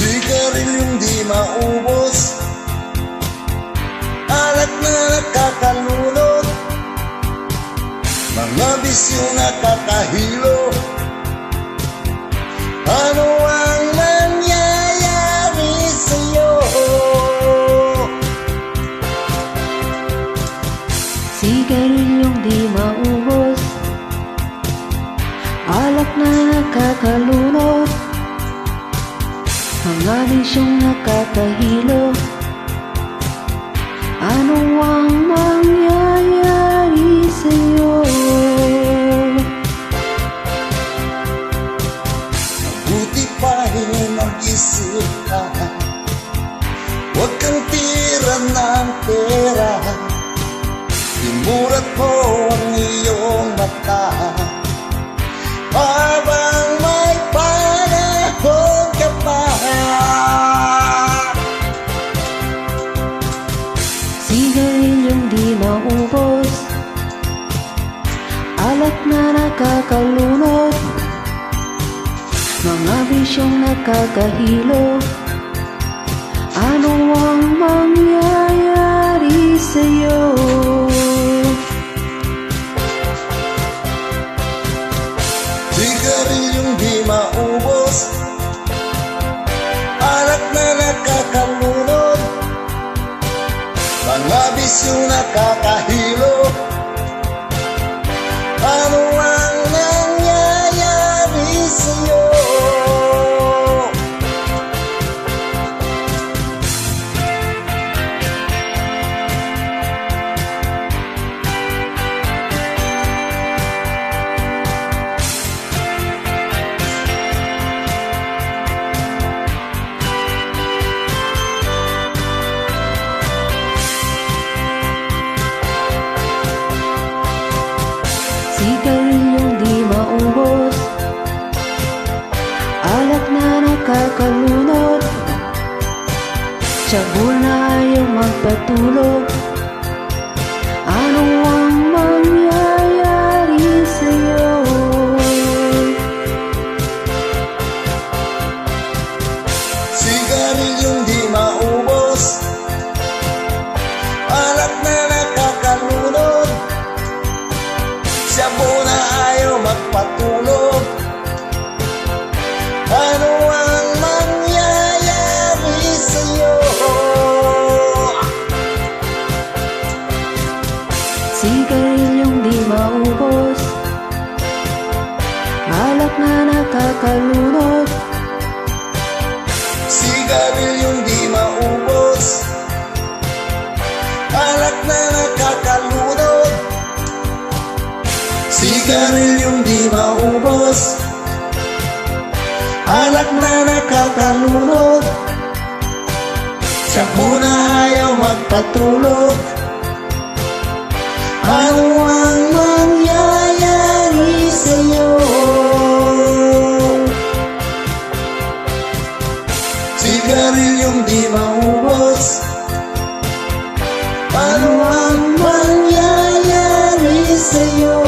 Sigarilyong di maubos, alak na nakakalunod, mga bisyong nakakahilo. Ano ang nangyayari sa'yo? Sigarilyong di maubos, alak na nakakalunod, mga bisyong nakakahilo. Ano ang mangyayari sa'yo? Mabuti pa mag-isip ka, huwag kang tira ng pera. Imurat mo ang iyong mata habang may panahon ka pa. Sigarilyong di maubos, alak na nakakalunod, mga bisyong nakakahilo. Ano ang mangyayari sa'yo? Sigarilyong di maubos, alak na nakakalunod, mga bisyong nakakahilo. Ano ang nangyayari sa'yo? Sigarilyong di maubos, alak na nakakalunod, tiyago na ayaw magpatulog. Ano ang mangyayari sa'yo? Sigarilyong di maubos, alak na nakakalunod, siyabo na ayaw magpatulog. Ano ang mangyayari sa'yo? Sigarilyong di maubos, alak na nakakalunod, Sigarilyong di maubos, alak na nakakalunod. Sigarilyong di maubos, alak na nakakalunod, siyabo na ayaw magpatulog. Ano ang mangyayari sa'yo? Sigarilyong di maubos, ano ang mangyayari sa'yo?